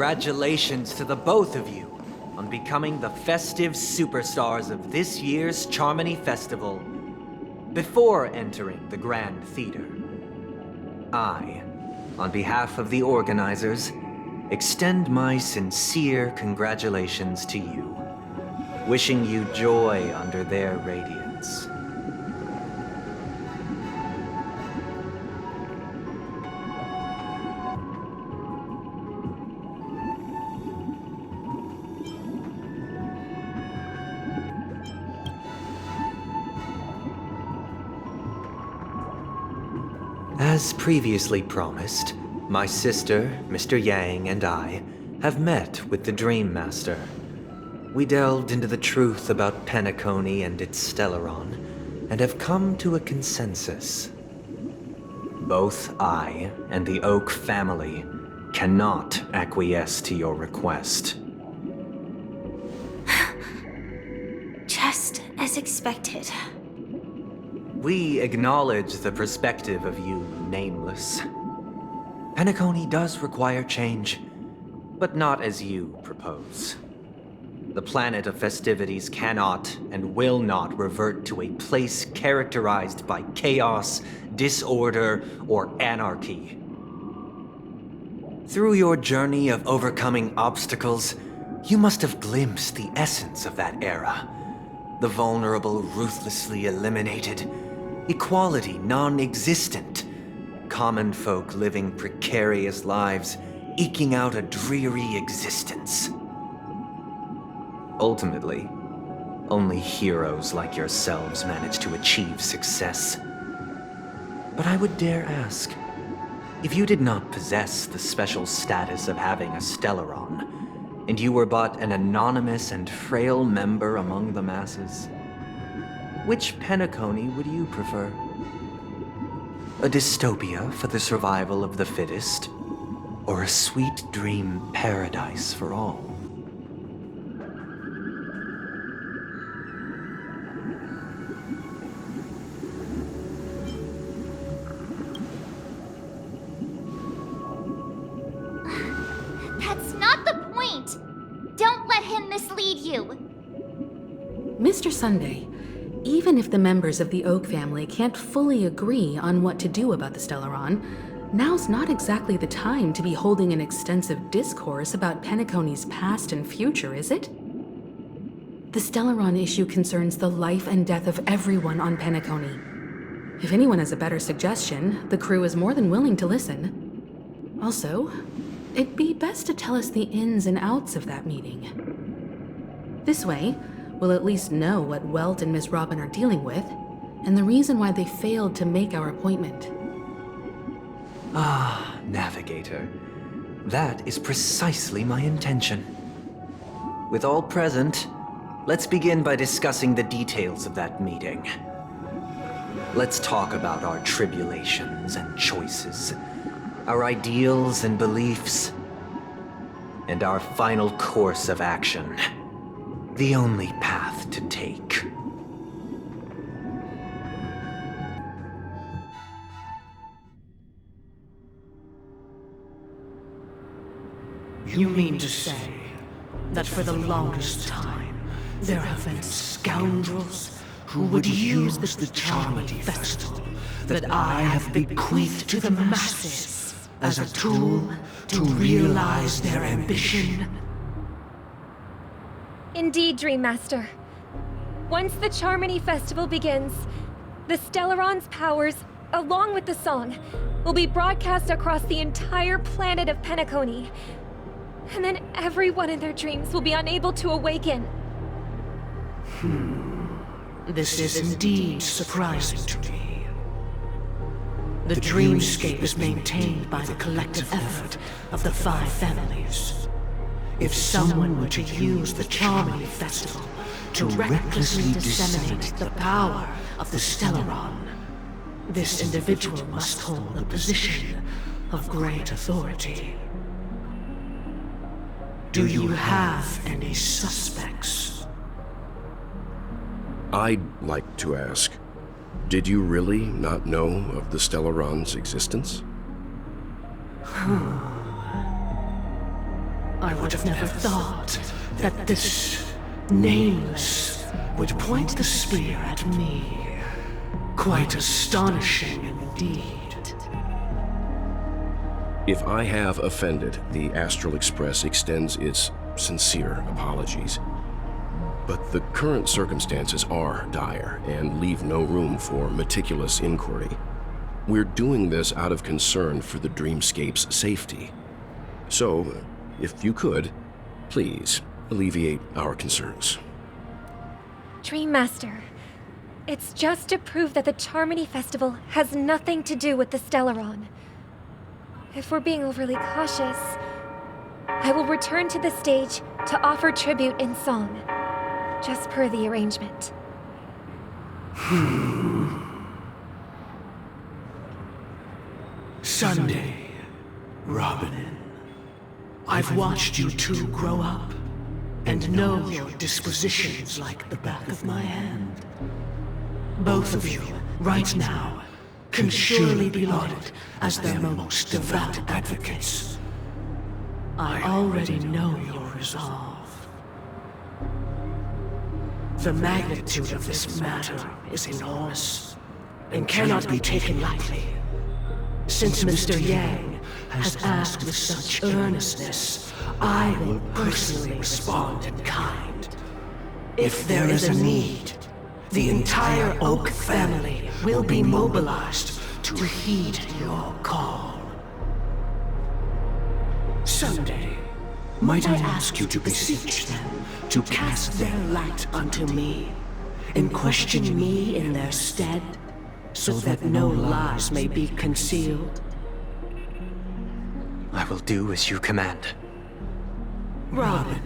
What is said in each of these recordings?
congratulations to the both of you on becoming the festive superstars of this year's Charmony Festival before entering the Grand Theater. I, on behalf of the organizers, extend my sincere congratulations to you, wishing you joy under their radiance. As previously promised, my sister, Mr. Yang, and I have met with the Dream Master. We delved into the truth about Penacony and its Stellaron, and have come to a consensus. Both I and the Oak family cannot acquiesce to your request. Just as expected. We acknowledge the perspective of you, Nameless. Penacony does require change, but not as you propose. The planet of festivities cannot and will not revert to a place characterized by chaos, disorder, or anarchy. Through your journey of overcoming obstacles, you must have glimpsed the essence of that era. The vulnerable ruthlessly eliminated, equality non-existent, common folk living precarious lives, eking out a dreary existence. Ultimately, only heroes like yourselves manage to achieve success. But I would dare ask, if you did not possess the special status of having a Stellaron, and you were but an anonymous and frail member among the masses, which Penacony would you prefer? A dystopia for the survival of the fittest, or a sweet dream paradise for all? That's not the point! Don't let him mislead you! Mr. Sunday, even if the members of the Oak family can't fully agree on what to do about the Stellaron, now's not exactly the time to be holding an extensive discourse about Penacony's past and future, is it? The Stellaron issue concerns the life and death of everyone on Penacony. If anyone has a better suggestion, the crew is more than willing to listen. Also, it'd be best to tell us the ins and outs of that meeting. This way, we'll at least know what Welt and Miss Robin are dealing with, and the reason why they failed to make our appointment. Ah, Navigator. That is precisely my intention. With all present, let's begin by discussing the details of that meeting. Let's talk about our tribulations and choices, our ideals and beliefs, and our final course of action. The only path to take. You mean to say that for the longest time, there have been scoundrels who would use the Charmony Festival that I have bequeathed to the masses as a tool to realize their ambition? Indeed, Dream Master. Once the Charmony Festival begins, the Stellaron's powers, along with the song, will be broadcast across the entire planet of Penacony. And then everyone in their dreams will be unable to awaken. This is indeed surprising to me. The dreamscape is maintained by the collective effort of the 5 families. If someone were to use the Charmony Festival to recklessly disseminate the power of the Stellaron, this individual must hold a position of great authority. Do you have any suspects? I'd like to ask, did you really not know of the Stellaron's existence? I would have never thought that this nameless would point the spear at me. Quite astonishing indeed. If I have offended, the Astral Express extends its sincere apologies. But the current circumstances are dire and leave no room for meticulous inquiry. We're doing this out of concern for the Dreamscape's safety. So, if you could, please alleviate our concerns. Dream Master, it's just to prove that the Charmony Festival has nothing to do with the Stellaron. If we're being overly cautious, I will return to the stage to offer tribute in song, just per the arrangement. Sunday, Robin. I've watched you two grow up, and know your dispositions like the back of my hand. Both of you, right now, can surely be lauded as their most devout advocates. I already know your resolve. The magnitude of this matter is enormous, and cannot be taken lightly. Since Mr. Yang has asked with such earnestness, I will personally respond in kind. If there is a need, the entire Oak family will be mobilized to heed your call. Someday, might I ask you to beseech them to cast their light unto me, and question me in their stead, so that no lies may be concealed? I will do as you command. Robin,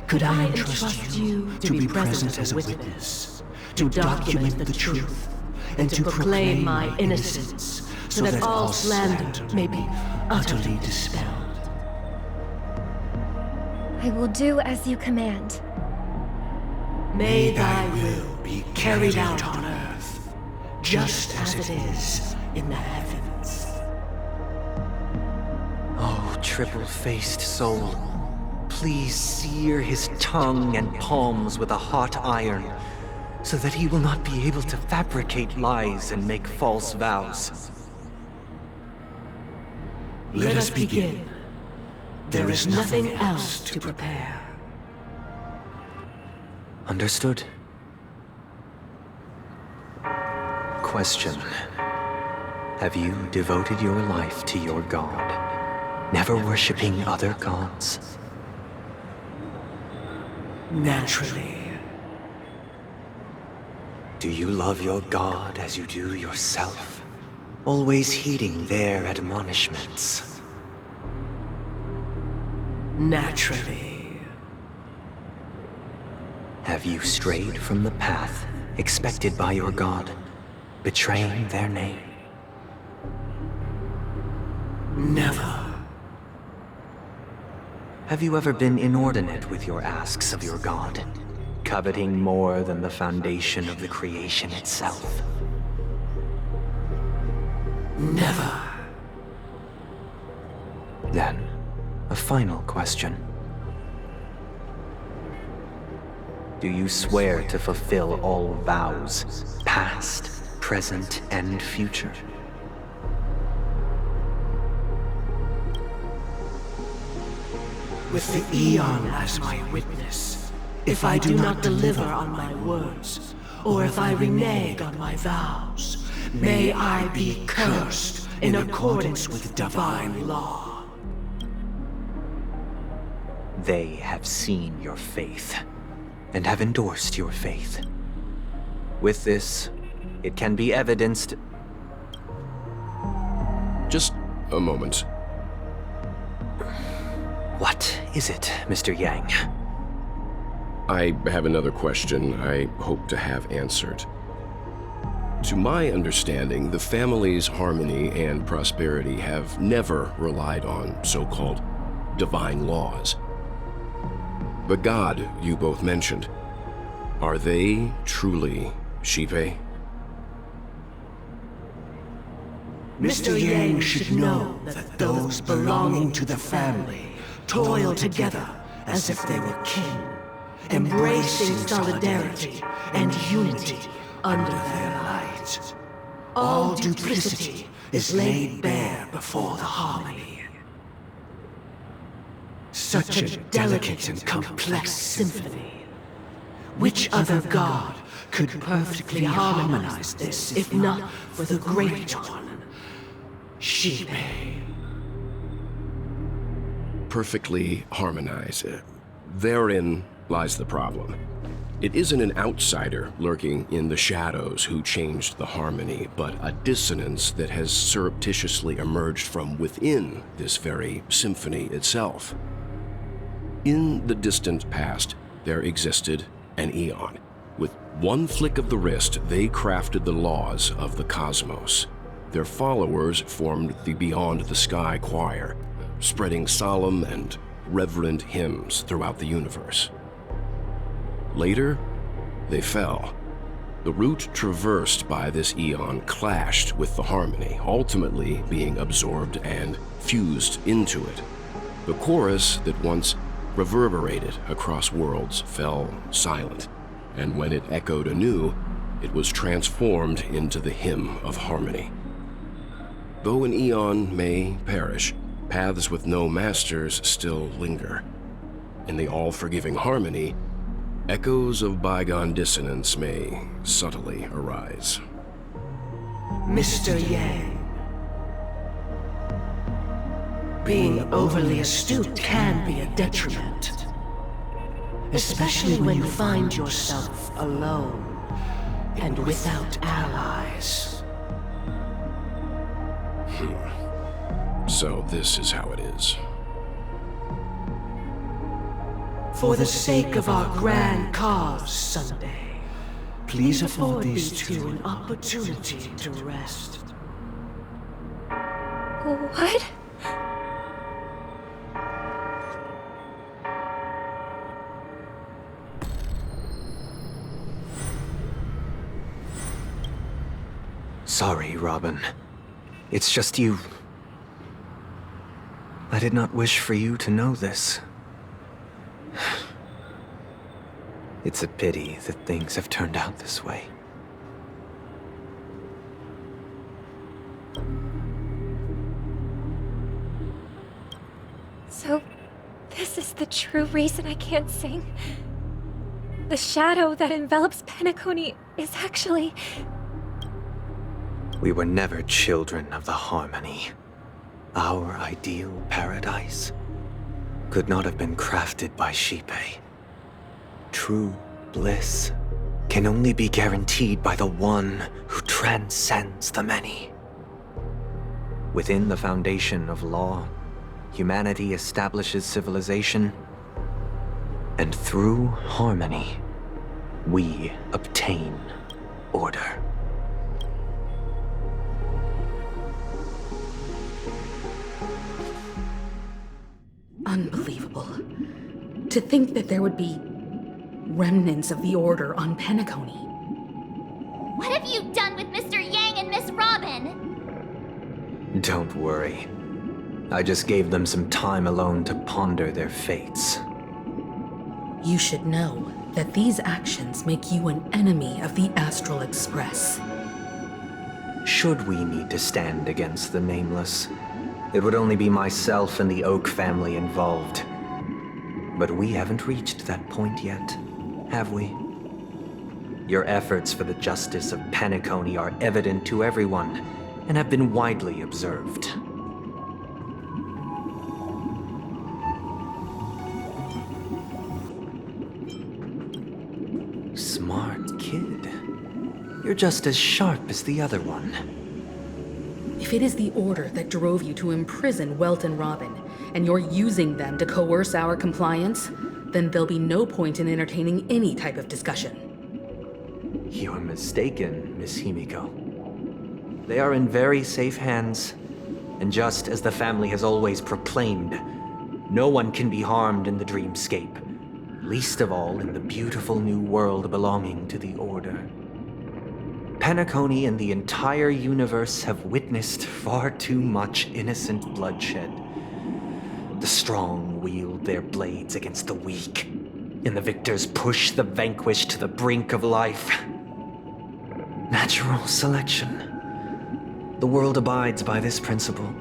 could I entrust you to be present as a witness, to document the truth, and to proclaim my innocence, so that all slander may be utterly dispelled? I will do as you command. May thy will be carried out on earth, just as it is in the heavens. Oh, triple-faced soul, please sear his tongue and palms with a hot iron, so that he will not be able to fabricate lies and make false vows. Let us begin. There is nothing else to prepare. Understood. Question. Have you devoted your life to your god, never worshipping other gods? Naturally. Do you love your god as you do yourself, always heeding their admonishments? Naturally. Have you strayed from the path expected by your god, betraying their name? Never. Have you ever been inordinate with your asks of your god, coveting more than the foundation of the creation itself? Never. Then, a final question. Do you swear to fulfill all vows, past, present, and future? With the Eon as my witness, if I do not deliver on my words, or if I renege on my vows, may I be cursed in accordance with divine law. They have seen your faith, and have endorsed your faith. With this, it can be evidenced... Just a moment. What is it, Mr. Yang? I have another question I hope to have answered. To my understanding, the family's harmony and prosperity have never relied on so-called divine laws. The god you both mentioned, are they truly Shipe? Mr. Yang should know that those belonging to the family toil together as if they were kin, embracing solidarity and unity under their light. All duplicity is laid bare before the harmony. Such a delicate and complex symphony. Which other god could perfectly harmonize this, if not for the Great One, Shipe? Perfectly harmonize. Therein lies the problem. It isn't an outsider lurking in the shadows who changed the harmony, but a dissonance that has surreptitiously emerged from within this very symphony itself. In the distant past, there existed an eon. With one flick of the wrist, they crafted the laws of the cosmos. Their followers formed the Beyond the Sky Choir, spreading solemn and reverent hymns throughout the universe. Later, they fell. The route traversed by this eon clashed with the harmony, ultimately being absorbed and fused into it. The chorus that once reverberated across worlds fell silent, and when it echoed anew, it was transformed into the hymn of harmony. Though an eon may perish, paths with no masters still linger. In the all-forgiving harmony, echoes of bygone dissonance may subtly arise. Mr. Yang. Being overly astute can be a detriment. Especially when you find yourself alone and without allies. So this is how it is. For the sake of our grand cause, Sunday, please afford these two an opportunity to rest. What? Sorry, Robin. It's just you. I did not wish for you to know this. It's a pity that things have turned out this way. So, this is the true reason I can't sing? The shadow that envelops Penacony is actually... We were never children of the harmony. Our ideal paradise could not have been crafted by Shipe. True bliss can only be guaranteed by the one who transcends the many. Within the foundation of law, humanity establishes civilization, and through harmony, we obtain order. Unbelievable. To think that there would be remnants of the Order on Penacony. What have you done with Mr. Yang and Miss Robin? Don't worry. I just gave them some time alone to ponder their fates. You should know that these actions make you an enemy of the Astral Express. Should we need to stand against the Nameless, it would only be myself and the Oak family involved. But we haven't reached that point yet, have we? Your efforts for the justice of Penacony are evident to everyone, and have been widely observed. Smart kid. You're just as sharp as the other one. If it is the Order that drove you to imprison Welt and Robin, and you're using them to coerce our compliance, then there'll be no point in entertaining any type of discussion. You're mistaken, Miss Himiko. They are in very safe hands, and just as the family has always proclaimed, no one can be harmed in the dreamscape, least of all in the beautiful new world belonging to the Order. Penacony and the entire universe have witnessed far too much innocent bloodshed. The strong wield their blades against the weak, and the victors push the vanquished to the brink of life. Natural selection. The world abides by this principle,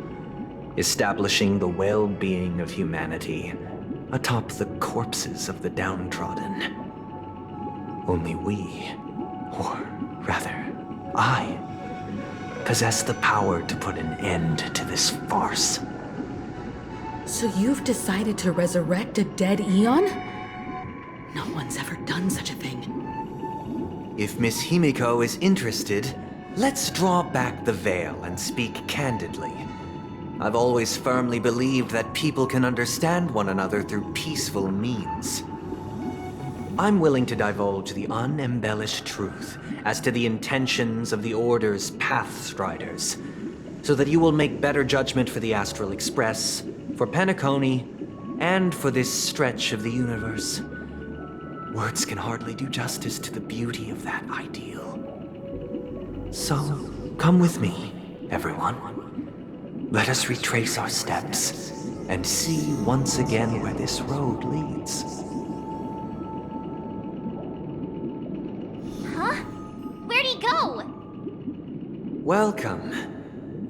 establishing the well-being of humanity atop the corpses of the downtrodden. Only we, or rather, I, possess the power to put an end to this farce. So you've decided to resurrect a dead Eon? No one's ever done such a thing. If Miss Himiko is interested, let's draw back the veil and speak candidly. I've always firmly believed that people can understand one another through peaceful means. I'm willing to divulge the unembellished truth as to the intentions of the Order's Pathstriders, so that you will make better judgment for the Astral Express, for Penacony, and for this stretch of the universe. Words can hardly do justice to the beauty of that ideal. So, come with me, everyone. Let us retrace our steps and see once again where this road leads. Huh? Where'd he go? Welcome.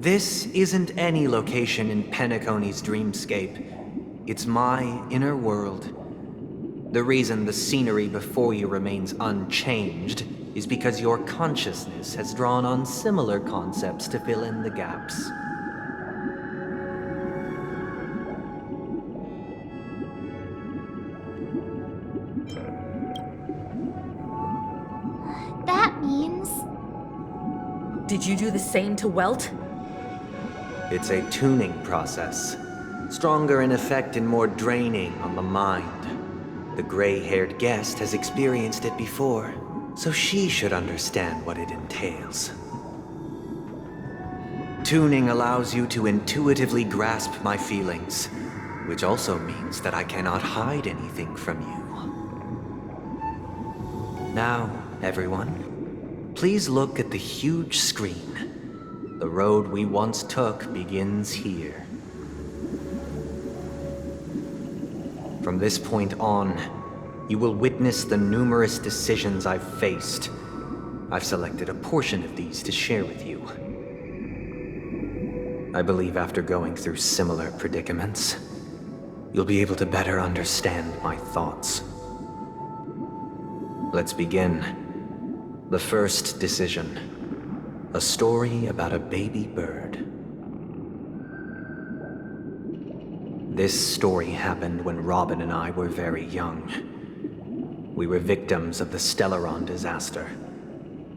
This isn't any location in Penacony's dreamscape. It's my inner world. The reason the scenery before you remains unchanged is because your consciousness has drawn on similar concepts to fill in the gaps. That means... Did you do the same to Welt? It's a tuning process. Stronger in effect and more draining on the mind. The gray-haired guest has experienced it before, so she should understand what it entails. Tuning allows you to intuitively grasp my feelings, which also means that I cannot hide anything from you. Now, everyone, please look at the huge screen. The road we once took begins here. From this point on, you will witness the numerous decisions I've faced. I've selected a portion of these to share with you. I believe after going through similar predicaments, you'll be able to better understand my thoughts. Let's begin. The first decision. A story about a baby bird. This story happened when Robin and I were very young. We were victims of the Stellaron disaster,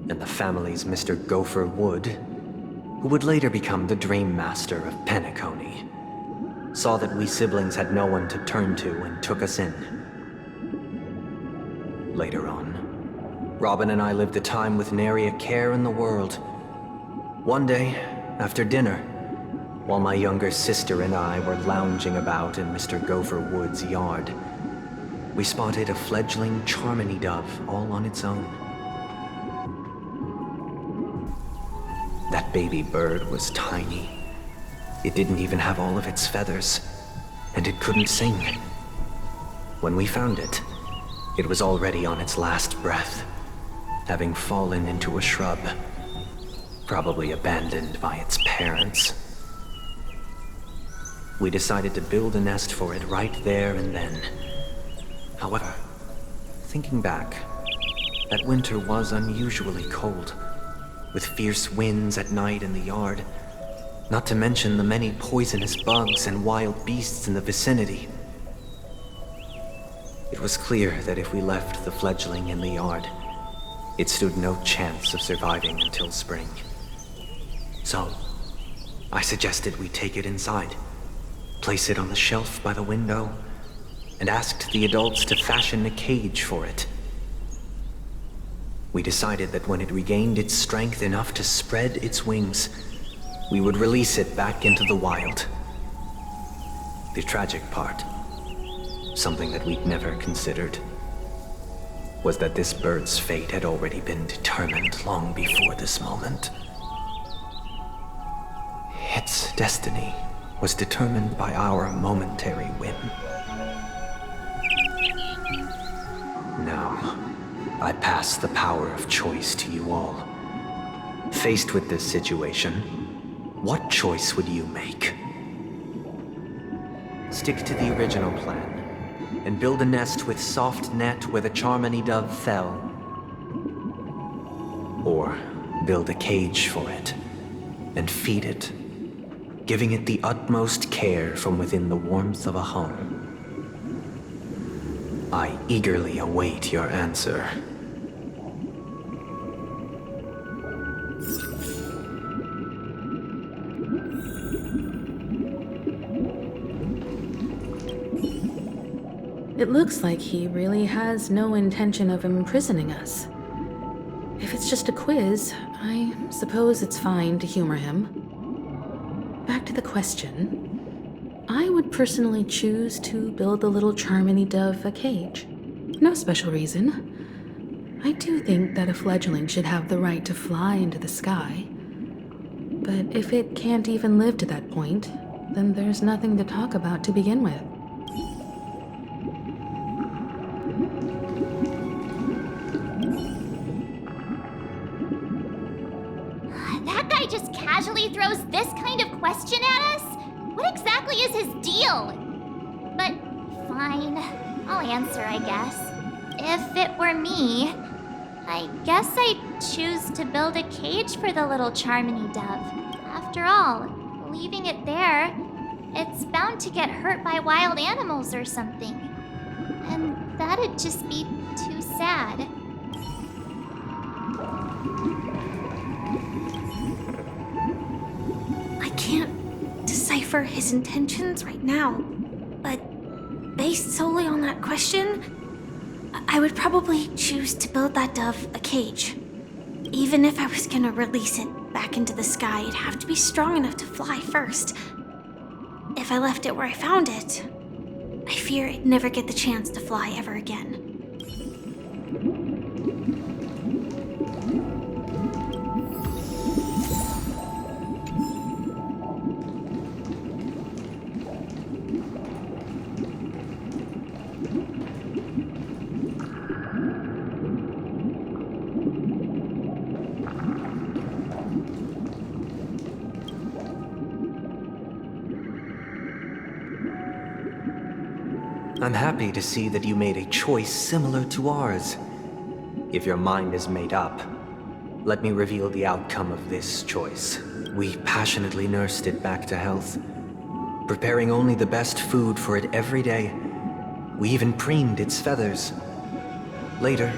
and the family's Mr. Gopher Wood, who would later become the Dream Master of Penacony, saw that we siblings had no one to turn to and took us in. Later on, Robin and I lived a time with nary a care in the world. One day, after dinner, while my younger sister and I were lounging about in Mr. Gopher Wood's yard, we spotted a fledgling Charmony dove all on its own. That baby bird was tiny. It didn't even have all of its feathers, and it couldn't sing. When we found it, it was already on its last breath, having fallen into a shrub, probably abandoned by its parents. We decided to build a nest for it right there and then. However, thinking back, that winter was unusually cold, with fierce winds at night in the yard, not to mention the many poisonous bugs and wild beasts in the vicinity. It was clear that if we left the fledgling in the yard, it stood no chance of surviving until spring. So, I suggested we take it inside, place it on the shelf by the window, and asked the adults to fashion a cage for it. We decided that when it regained its strength enough to spread its wings, we would release it back into the wild. The tragic part, something that we'd never considered, was that this bird's fate had already been determined long before this moment. Its destiny was determined by our momentary whim. Now, I pass the power of choice to you all. Faced with this situation, what choice would you make? Stick to the original plan, and build a nest with soft net where the Charmony dove fell. Or build a cage for it, and feed it, giving it the utmost care from within the warmth of a home. I eagerly await your answer. It looks like he really has no intention of imprisoning us. If it's just a quiz, I suppose it's fine to humor him. Back to the question. I would personally choose to build the little Charmony dove a cage. No special reason. I do think that a fledgling should have the right to fly into the sky. But if it can't even live to that point, then there's nothing to talk about to begin with. That guy just casually throws this kind of question at us? What exactly is his deal? But fine, I'll answer, I guess. If it were me, I guess I'd choose to build a cage for the little Charmony dove. After all, leaving it there, it's bound to get hurt by wild animals or something. And that'd just be too sad. I can't decipher his intentions right now, but based solely on that question, I would probably choose to build that dove a cage. Even if I was gonna release it back into the sky, it'd have to be strong enough to fly first. If I left it where I found it, I fear it'd never get the chance to fly ever again. I'm happy to see that you made a choice similar to ours. If your mind is made up, let me reveal the outcome of this choice. We passionately nursed it back to health, preparing only the best food for it every day. We even preened its feathers. Later,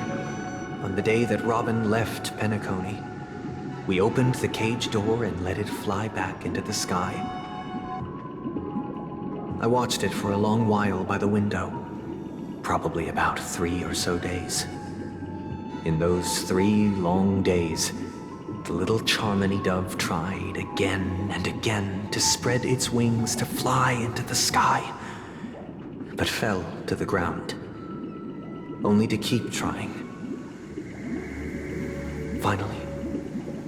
on the day that Robin left Penacony, we opened the cage door and let it fly back into the sky. I watched it for a long while by the window, probably about 3 or so days. In those 3 long days, the little Charmony dove tried again and again to spread its wings to fly into the sky, but fell to the ground, only to keep trying. Finally,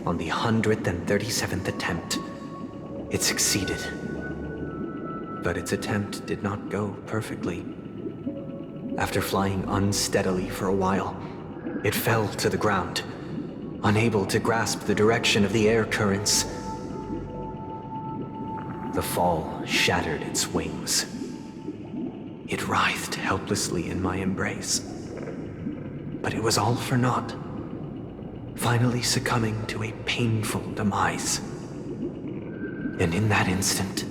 on the 137th attempt, it succeeded. But its attempt did not go perfectly. After flying unsteadily for a while, it fell to the ground, unable to grasp the direction of the air currents. The fall shattered its wings. It writhed helplessly in my embrace. But it was all for naught, finally succumbing to a painful demise. And in that instant,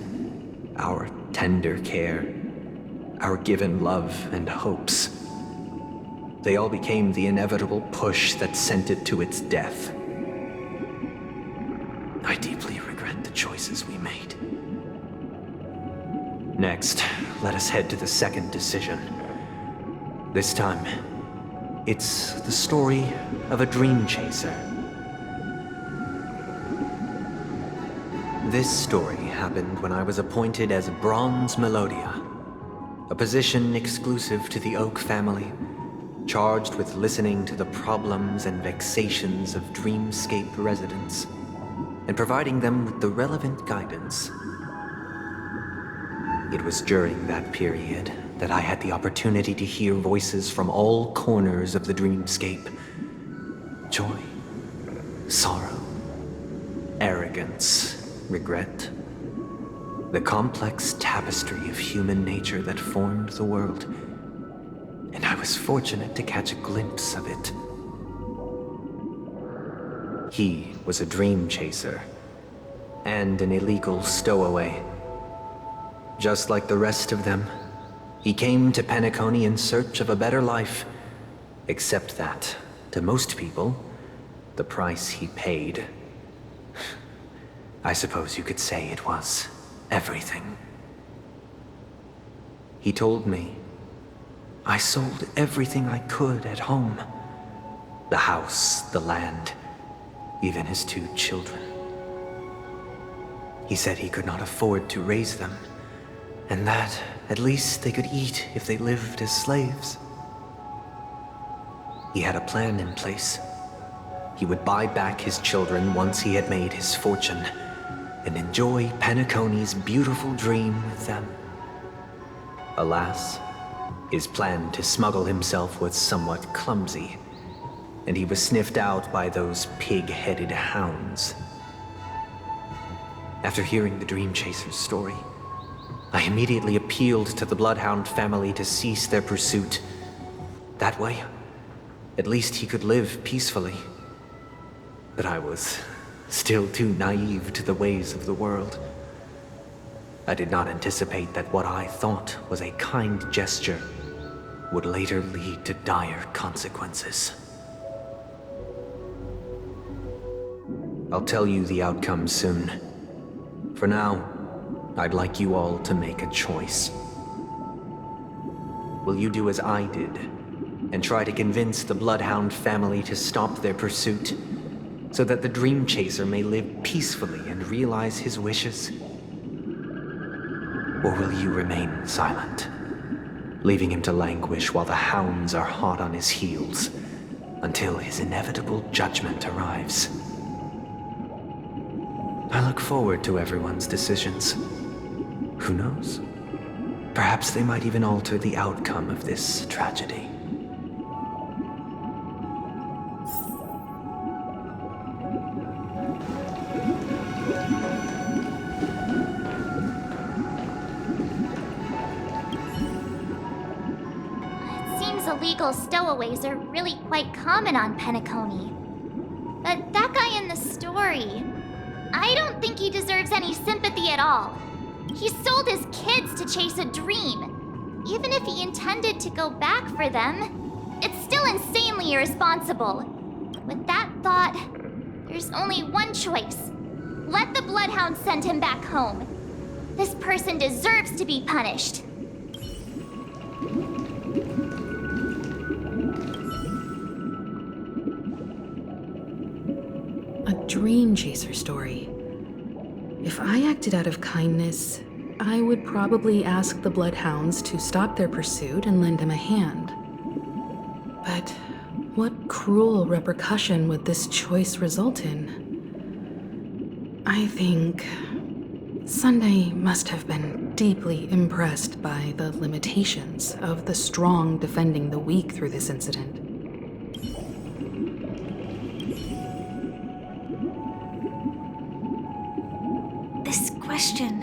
our tender care, our given love and hopes, they all became the inevitable push that sent it to its death. I deeply regret the choices we made. Next, let us head to the second decision. This time, it's the story of a dream chaser. This story happened when I was appointed as Bronze Melodia, a position exclusive to the Oak family, charged with listening to the problems and vexations of Dreamscape residents, and providing them with the relevant guidance. It was during that period that I had the opportunity to hear voices from all corners of the dreamscape. Joy, sorrow, arrogance, regret. The complex tapestry of human nature that formed the world. And I was fortunate to catch a glimpse of it. He was a dream chaser and an illegal stowaway. Just like the rest of them, he came to Penacony in search of a better life, except that, to most people, the price he paid, I suppose you could say it was everything. He told me I sold everything I could at home. The house, the land, even his 2 children. He said he could not afford to raise them, and that at least they could eat if they lived as slaves. He had a plan in place. He would buy back his children once he had made his fortune, and enjoy Penacony's beautiful dream with them. Alas, his plan to smuggle himself was somewhat clumsy, and he was sniffed out by those pig-headed hounds. After hearing the Dream Chaser's story, I immediately appealed to the Bloodhound family to cease their pursuit. That way, at least he could live peacefully. But I was still too naive to the ways of the world. I did not anticipate that what I thought was a kind gesture would later lead to dire consequences. I'll tell you the outcome soon. For now, I'd like you all to make a choice. Will you do as I did, and try to convince the Bloodhound family to stop their pursuit, so that the Dream Chaser may live peacefully and realize his wishes? Or will you remain silent, leaving him to languish while the hounds are hot on his heels, until his inevitable judgment arrives? I look forward to everyone's decisions. Who knows? Perhaps they might even alter the outcome of this tragedy. It seems illegal stowaways are really quite common on Penacony. But that guy in the story, I don't think he deserves any sympathy at all. He sold his kids to chase a dream. Even if he intended to go back for them, it's still insanely irresponsible. With that thought, there's only one choice. Let the Bloodhound send him back home. This person deserves to be punished. A dream chaser story. If I acted out of kindness, I would probably ask the Bloodhounds to stop their pursuit and lend him a hand. But what cruel repercussion would this choice result in? I think Sunday must have been deeply impressed by the limitations of the strong defending the weak through this incident. This question.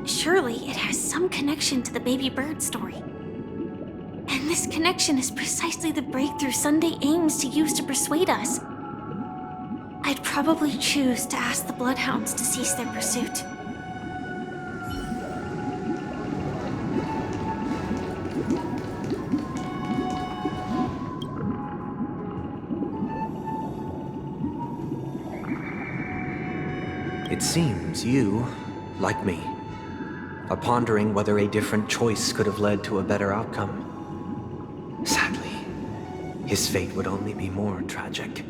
Surely it has some connection to the baby bird story. And this connection is precisely the breakthrough Sunday aims to use to persuade us. I'd probably choose to ask the Bloodhounds to cease their pursuit. It seems you, like me, are pondering whether a different choice could have led to a better outcome. Sadly, his fate would only be more tragic.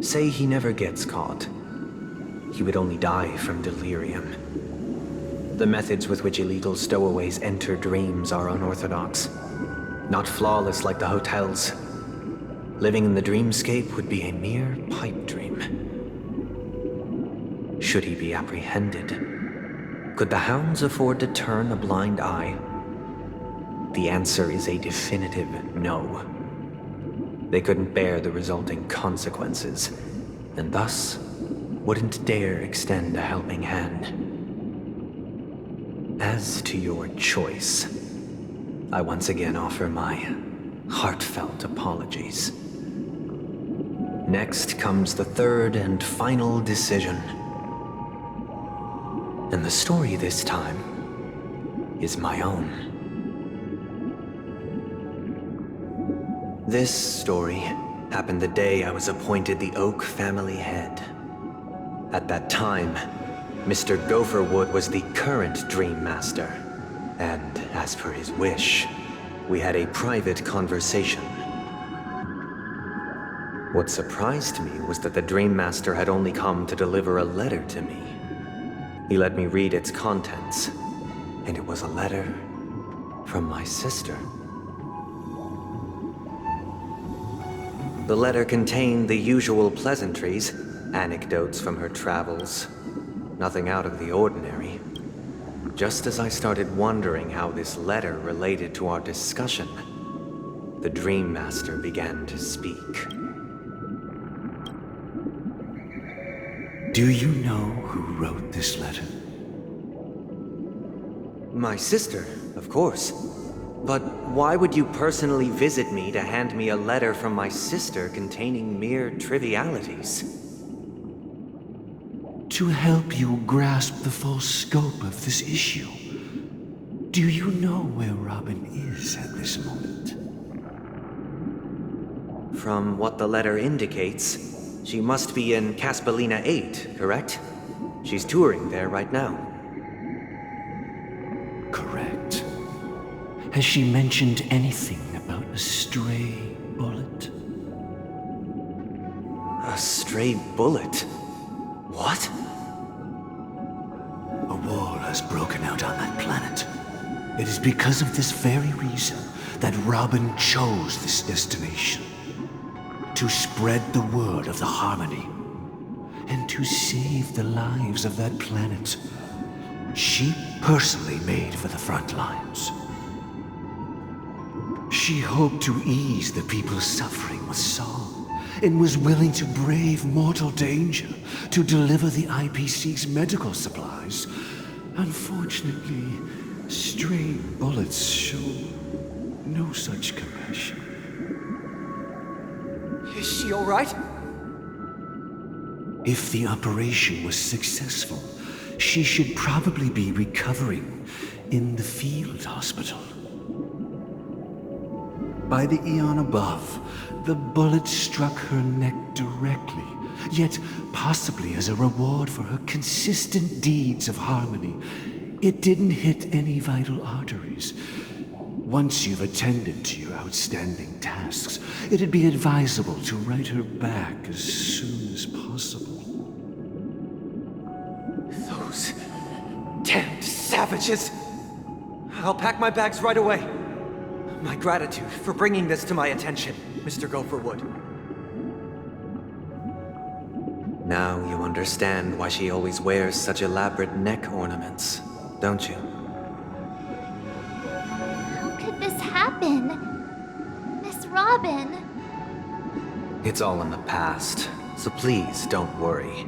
Say he never gets caught. He would only die from delirium. The methods with which illegal stowaways enter dreams are unorthodox, not flawless like the hotels. Living in the dreamscape would be a mere pipe dream. should he be apprehended. Could the hounds afford to turn a blind eye? The answer is a definitive no. They couldn't bear the resulting consequences, and thus wouldn't dare extend a helping hand. As to your choice, I once again offer my heartfelt apologies. Next comes the third and final decision. And the story this time is my own. This story happened the day I was appointed the Oak family head. At that time, Mr. Gopherwood was the current Dream Master, and as per his wish, we had a private conversation. What surprised me was that the Dream Master had only come to deliver a letter to me. He let me read its contents, and it was a letter from my sister. The letter contained the usual pleasantries, anecdotes from her travels, nothing out of the ordinary. Just as I started wondering how this letter related to our discussion, the Dream Master began to speak. Do you know who wrote this letter? My sister, of course. But why would you personally visit me to hand me a letter from my sister containing mere trivialities? To help you grasp the full scope of this issue. Do you know where Robin is at this moment? From what the letter indicates, she must be in Caspelina 8, correct? She's touring there right now. Correct. Has she mentioned anything about a stray bullet? A stray bullet? What? A war has broken out on that planet. It is because of this very reason that Robin chose this destination. To spread the word of the Harmony, and to save the lives of that planet. She personally made for the front lines. She hoped to ease the people's suffering with song, and was willing to brave mortal danger to deliver the IPC's medical supplies. Unfortunately, stray bullets show no such compassion. Is she all right? If the operation was successful, she should probably be recovering in the field hospital. By the eon above, the bullet struck her neck directly, yet possibly as a reward for her consistent deeds of harmony, it didn't hit any vital arteries. Once you've attended to your outstanding tasks, it'd be advisable to write her back as soon as possible. Those damned savages! I'll pack my bags right away. My gratitude for bringing this to my attention, Mr. Gopherwood. Now you understand why she always wears such elaborate neck ornaments, don't you? How could this happen? Miss Robin. It's all in the past, so please don't worry.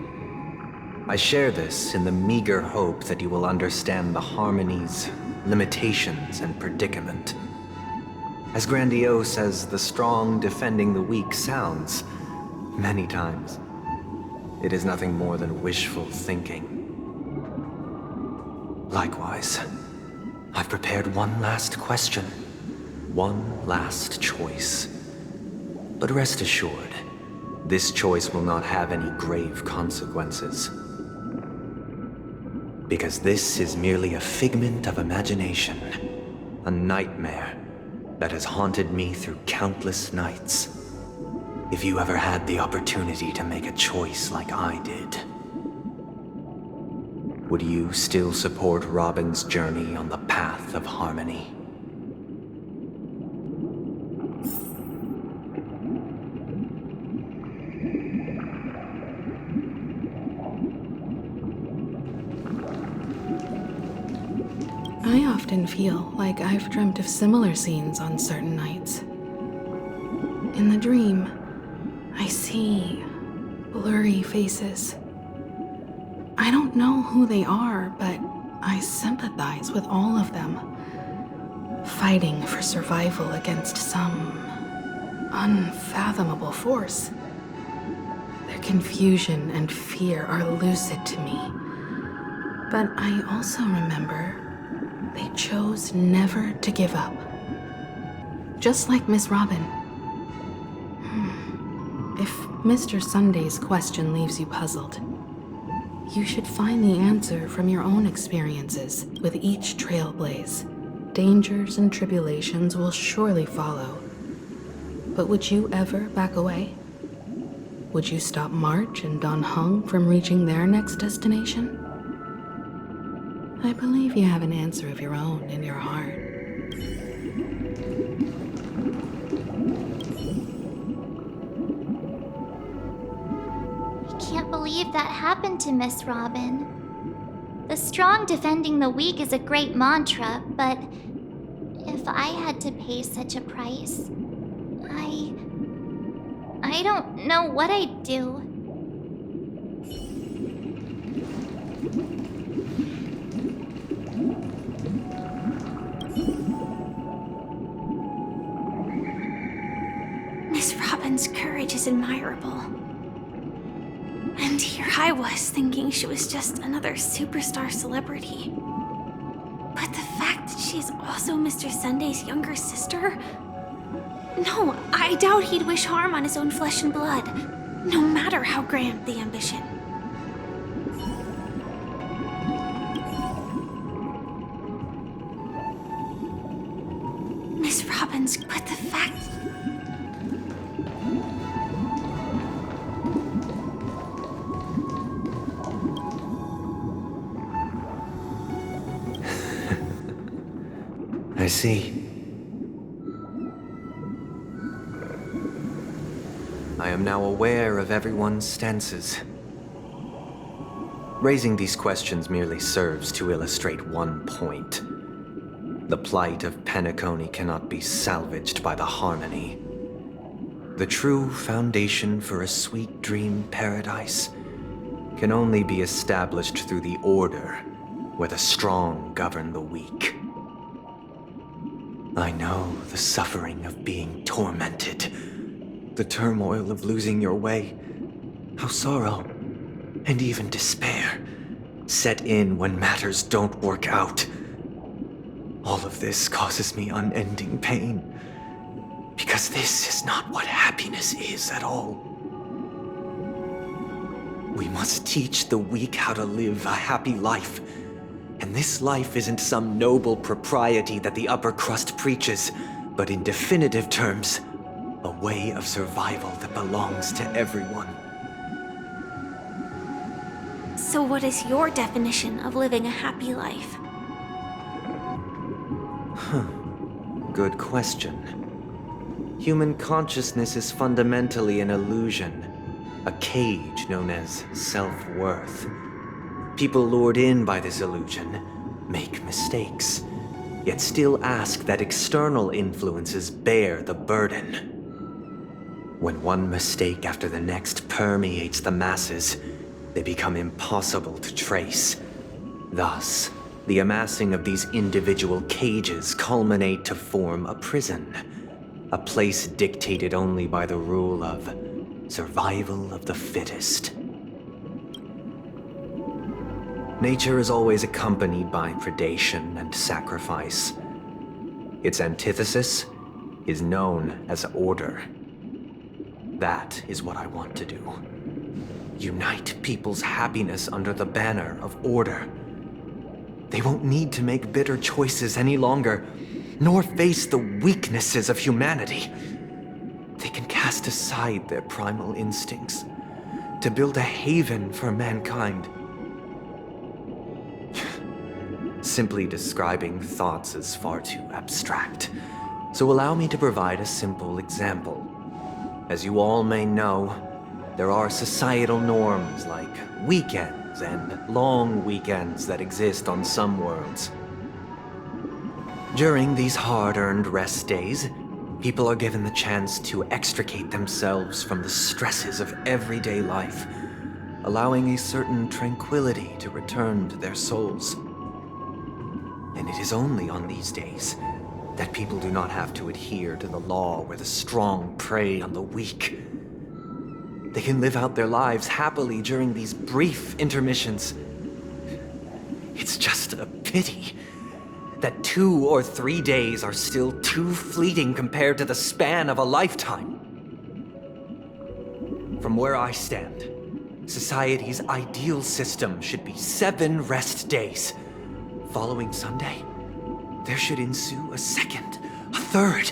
I share this in the meager hope that you will understand the Harmony's limitations and predicament. As grandiose as the strong defending the weak sounds, many times, it is nothing more than wishful thinking. Likewise, I've prepared one last question, one last choice. But rest assured, this choice will not have any grave consequences. Because this is merely a figment of imagination, a nightmare that has haunted me through countless nights. If you ever had the opportunity to make a choice like I did, would you still support Robin's journey on the path of harmony? often feel like I've dreamt of similar scenes on certain nights. In the dream, I see blurry faces. I don't know who they are, but I sympathize with all of them, fighting for survival against some unfathomable force. Their confusion and fear are lucid to me, but I also remember they chose never to give up. Just like Miss Robin. If Mr. Sunday's question leaves you puzzled, you should find the answer from your own experiences with each trailblaze. Dangers and tribulations will surely follow. But would you ever back away? Would you stop March and Don Hung from reaching their next destination? I believe you have an answer of your own in your heart. I can't believe that happened to Miss Robin. The strong defending the weak is a great mantra, but if I had to pay such a price, I don't know what I'd do. Miss Robin's courage is admirable. And here I was thinking she was just another superstar celebrity. But the fact that she's also Mr. Sunday's younger sister? No, I doubt he'd wish harm on his own flesh and blood, no matter how grand the ambition. Miss Robin's, but the fact... I see. I am now aware of everyone's stances. Raising these questions merely serves to illustrate one point. The plight of Penacony cannot be salvaged by the harmony. The true foundation for a sweet dream paradise can only be established through the order where the strong govern the weak. I know the suffering of being tormented, the turmoil of losing your way, how sorrow and even despair set in when matters don't work out. All of this causes me unending pain, because this is not what happiness is at all. We must teach the weak how to live a happy life. And this life isn't some noble propriety that the upper crust preaches, but in definitive terms, a way of survival that belongs to everyone. So what is your definition of living a happy life? Good question. Human consciousness is fundamentally an illusion, a cage known as self-worth. People lured in by this illusion make mistakes, yet still ask that external influences bear the burden. When one mistake after the next permeates the masses, they become impossible to trace. Thus, the amassing of these individual cages culminate to form a prison, a place dictated only by the rule of survival of the fittest. Nature is always accompanied by predation and sacrifice. Its antithesis is known as order. That is what I want to do. Unite people's happiness under the banner of order. They won't need to make bitter choices any longer, nor face the weaknesses of humanity. They can cast aside their primal instincts to build a haven for mankind. Simply describing thoughts is far too abstract, so allow me to provide a simple example. As you all may know, there are societal norms like weekends and long weekends that exist on some worlds. During these hard-earned rest days, people are given the chance to extricate themselves from the stresses of everyday life, allowing a certain tranquility to return to their souls. And it is only on these days that people do not have to adhere to the law where the strong prey on the weak. They can live out their lives happily during these brief intermissions. It's just a pity that 2 or 3 days are still too fleeting compared to the span of a lifetime. From where I stand, society's ideal system should be 7 rest days. Following Sunday, there should ensue a second, a third,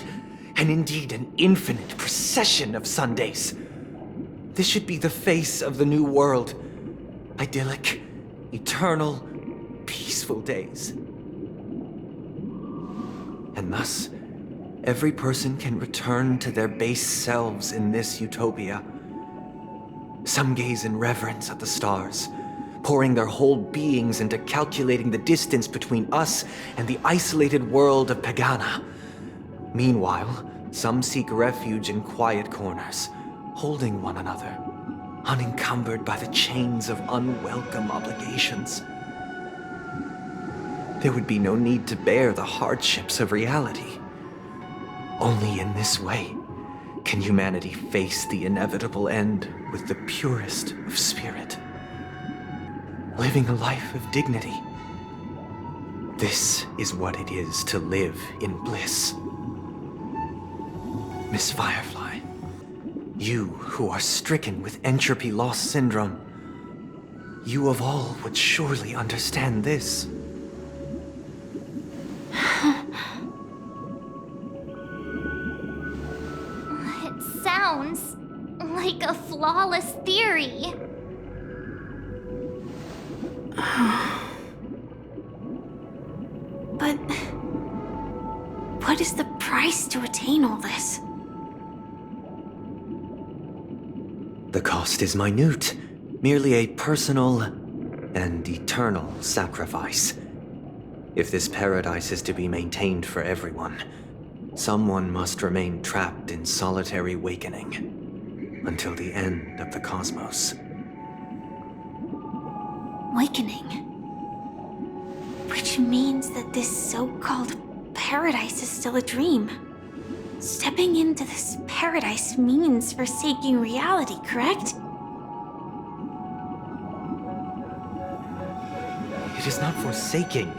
and indeed an infinite procession of Sundays. This should be the face of the new world. Idyllic, eternal, peaceful days. And thus, every person can return to their base selves in this utopia. Some gaze in reverence at the stars, pouring their whole beings into calculating the distance between us and the isolated world of Pagana. Meanwhile, some seek refuge in quiet corners, holding one another, unencumbered by the chains of unwelcome obligations. There would be no need to bear the hardships of reality. Only in this way can humanity face the inevitable end with the purest of spirit, living a life of dignity. This is what it is to live in bliss. Miss Firefly, you who are stricken with entropy loss syndrome, you of all would surely understand this. It sounds like a flawless theory. But what is the price to attain all this? The cost is minute, merely a personal and eternal sacrifice. If this paradise is to be maintained for everyone, someone must remain trapped in solitary awakening until the end of the cosmos. Awakening. Which means that this so-called paradise is still a dream. Stepping into this paradise means forsaking reality, correct? It is not forsaking,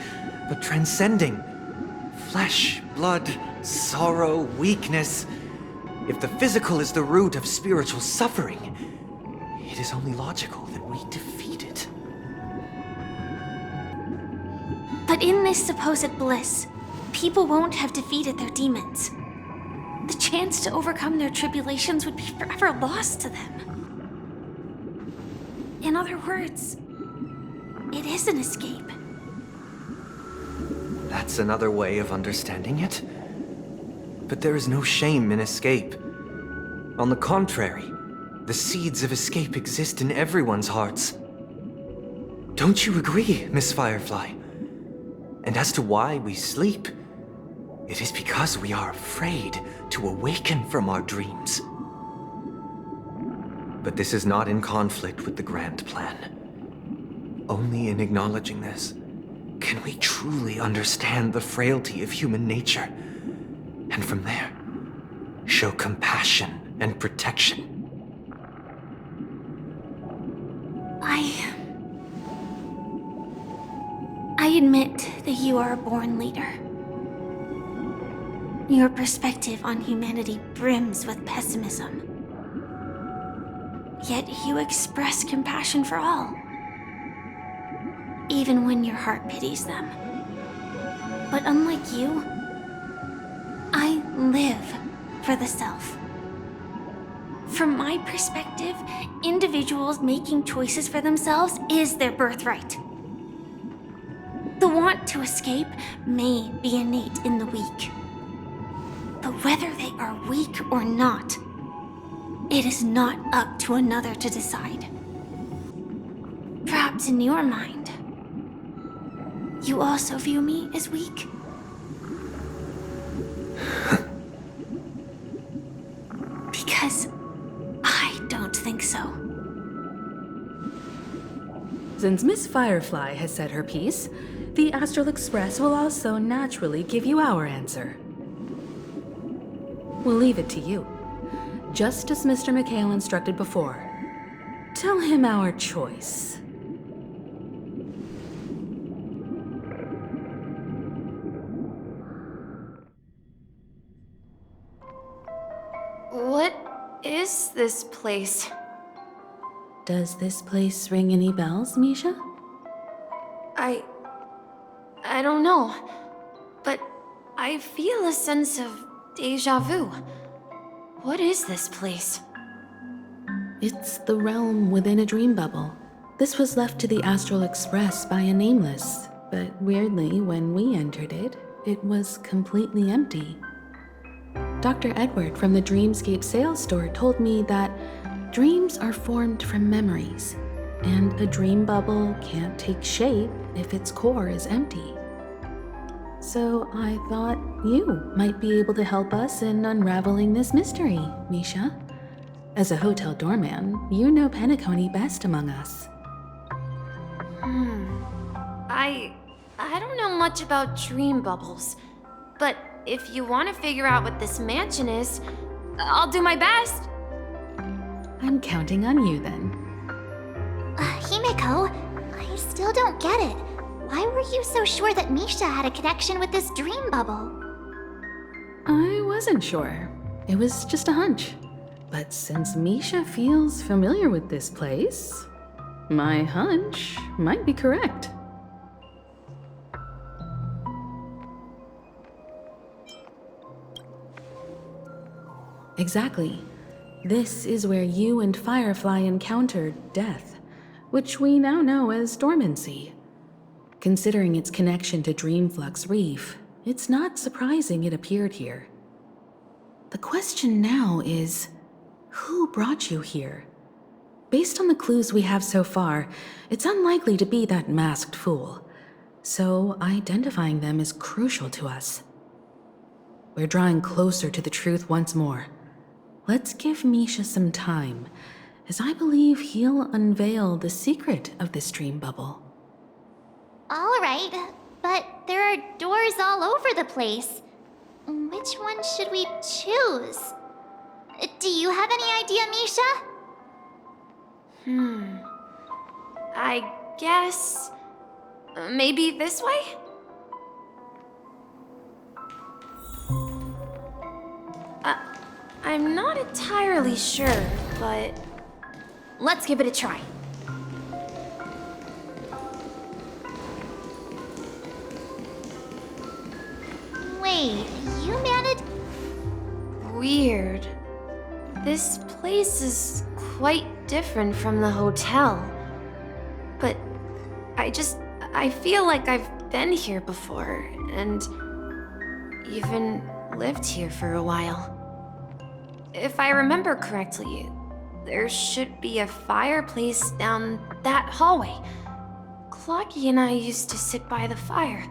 but transcending. Flesh, blood, sorrow, weakness. If the physical is the root of spiritual suffering, it is only logical that we defeat it. But in this supposed bliss, people won't have defeated their demons. The chance to overcome their tribulations would be forever lost to them. In other words, it is an escape. That's another way of understanding it. But there is no shame in escape. On the contrary, the seeds of escape exist in everyone's hearts. Don't you agree, Miss Firefly? And as to why we sleep, it is because we are afraid to awaken from our dreams. But this is not in conflict with the grand plan. Only in acknowledging this can we truly understand the frailty of human nature, and from there, show compassion and protection. I admit that you are a born leader. Your perspective on humanity brims with pessimism. Yet you express compassion for all, even when your heart pities them. But unlike you, I live for the self. From my perspective, individuals making choices for themselves is their birthright. The want to escape may be innate in the weak. But whether they are weak or not, it is not up to another to decide. Perhaps in your mind, you also view me as weak? Since Miss Firefly has said her piece, the Astral Express will also naturally give you our answer. We'll leave it to you. Just as Mr. McHale instructed before. Tell him our choice. What is this place? Does this place ring any bells, Misha? I don't know, but I feel a sense of deja vu. What is this place? It's the realm within a dream bubble. This was left to the Astral Express by a nameless, but weirdly, when we entered it, it was completely empty. Dr. Edward from the Dreamscape sales store told me that dreams are formed from memories, and a dream bubble can't take shape if its core is empty. So I thought you might be able to help us in unraveling this mystery, Misha. As a hotel doorman, you know Penacony best among us. I don't know much about dream bubbles, but if you want to figure out what this mansion is, I'll do my best. I'm counting on you then. Himeko, I still don't get it. Why were you so sure that Misha had a connection with this dream bubble? I wasn't sure. It was just a hunch. But since Misha feels familiar with this place, my hunch might be correct. Exactly. This is where you and Firefly encountered death, which we now know as dormancy. Considering its connection to Dreamflux Reef, it's not surprising it appeared here. The question now is, who brought you here? Based on the clues we have so far, it's unlikely to be that masked fool. So identifying them is crucial to us. We're drawing closer to the truth once more. Let's give Misha some time, as I believe he'll unveil the secret of this dream bubble. All right, but there are doors all over the place. Which one should we choose? Do you have any idea, Misha? I guess... maybe this way? I'm not entirely sure, but... let's give it a try. Wait, you managed... Weird. This place is quite different from the hotel. But I feel like I've been here before, and even lived here for a while. If I remember correctly, there should be a fireplace down that hallway. Clocky and I used to sit by the fire,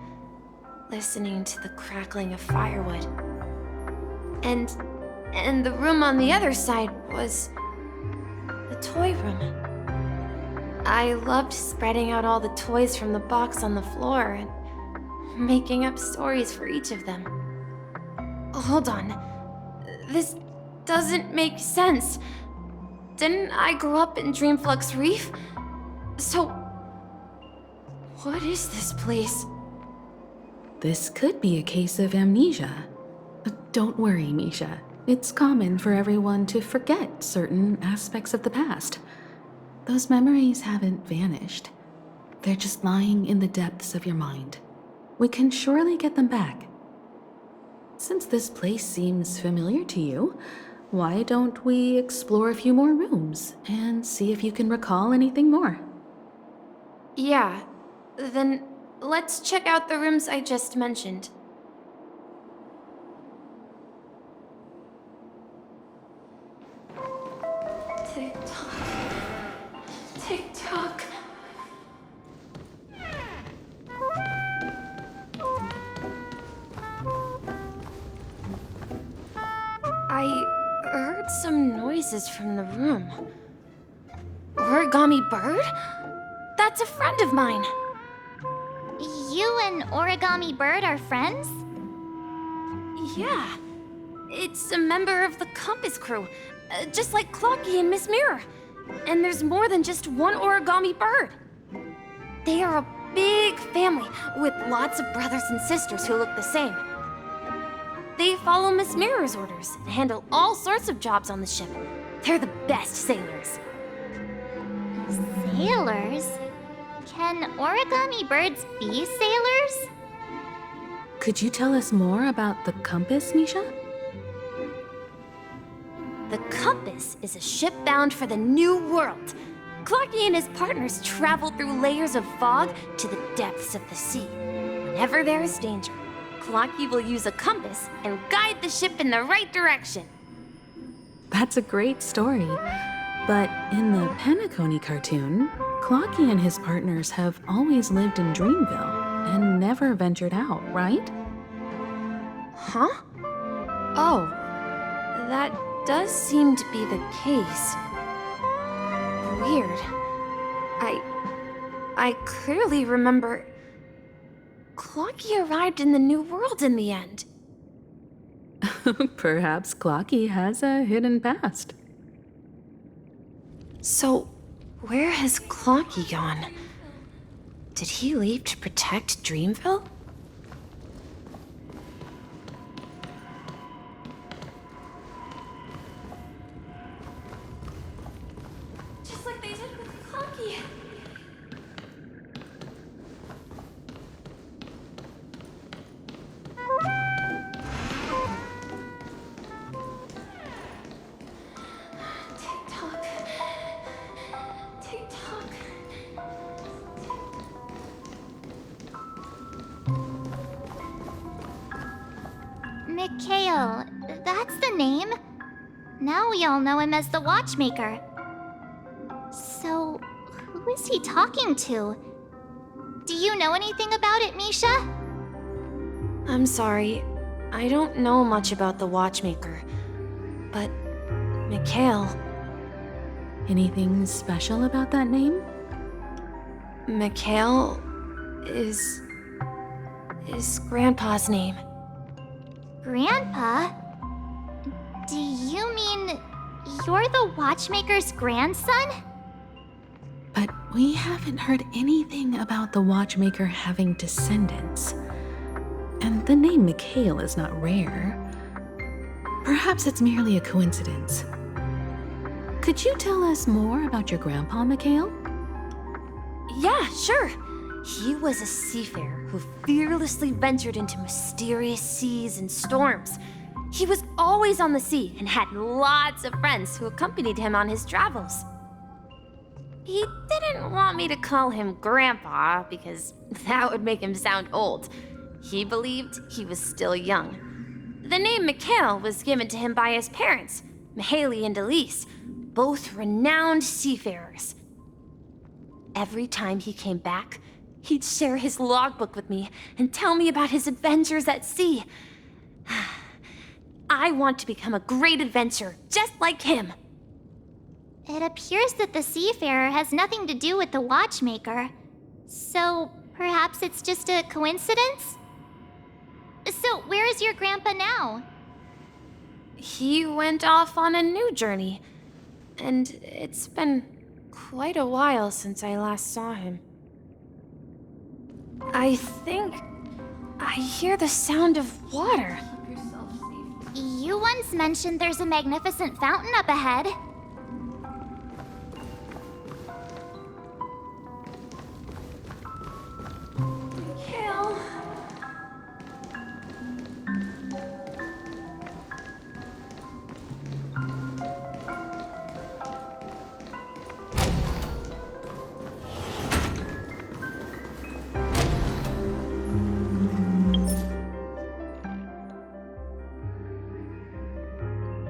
listening to the crackling of firewood. And the room on the other side was the toy room. I loved spreading out all the toys from the box on the floor and making up stories for each of them. Hold on. This doesn't make sense. Didn't I grow up in Dreamflux Reef? So, what is this place? This could be a case of amnesia. Don't worry, Misha. It's common for everyone to forget certain aspects of the past. Those memories haven't vanished. They're just lying in the depths of your mind. We can surely get them back. Since this place seems familiar to you, why don't we explore a few more rooms and see if you can recall anything more? Yeah, then let's check out the rooms I just mentioned. Tick-tock. Tick-tock. I heard some noises from the room. Origami bird? That's a friend of mine. You and Origami Bird are friends? Yeah. It's a member of the Compass crew, just like Clocky and Miss Mirror. And there's more than just one Origami Bird. They are a big family with lots of brothers and sisters who look the same. They follow Miss Mirror's orders and handle all sorts of jobs on the ship. They're the best sailors. Sailors? Can origami birds be sailors? Could you tell us more about the compass, Misha? The Compass is a ship bound for the New World. Clocky and his partners travel through layers of fog to the depths of the sea. Whenever there is danger, Clocky will use a compass and guide the ship in the right direction. That's a great story. But in the Penacony cartoon, Clocky and his partners have always lived in Dreamville and never ventured out, right? Huh? Oh, that does seem to be the case. Weird. I clearly remember Clocky arrived in the New World in the end. Perhaps Clocky has a hidden past. So, where has Clocky gone? Did he leave to protect Dreamville? Just like they did with Clocky. Tick-tock. Tick-tock. Mikhail, that's the name. Now we all know him as the Watchmaker. So, who is he talking to? Do you know anything about it, Misha? I'm sorry. I don't know much about the Watchmaker. But, Mikhail, Anything special about that name? Mikhail is Grandpa's name. Grandpa? Do you mean you're the Watchmaker's grandson? But we haven't heard anything about the Watchmaker having descendants. And the name Mikhail is not rare. Perhaps it's merely a coincidence. Could you tell us more about your grandpa, Mikhail? Yeah, sure. He was a seafarer who fearlessly ventured into mysterious seas and storms. He was always on the sea and had lots of friends who accompanied him on his travels. He didn't want me to call him Grandpa because that would make him sound old. He believed he was still young. The name Mikhail was given to him by his parents, Mihaly and Elise, both renowned seafarers. Every time he came back, he'd share his logbook with me and tell me about his adventures at sea. I want to become a great adventurer, just like him. It appears that the Seafarer has nothing to do with the Watchmaker. So, perhaps it's just a coincidence? So, where is your grandpa now? He went off on a new journey, and it's been quite a while since I last saw him. I think I hear the sound of water. You once mentioned there's a magnificent fountain up ahead.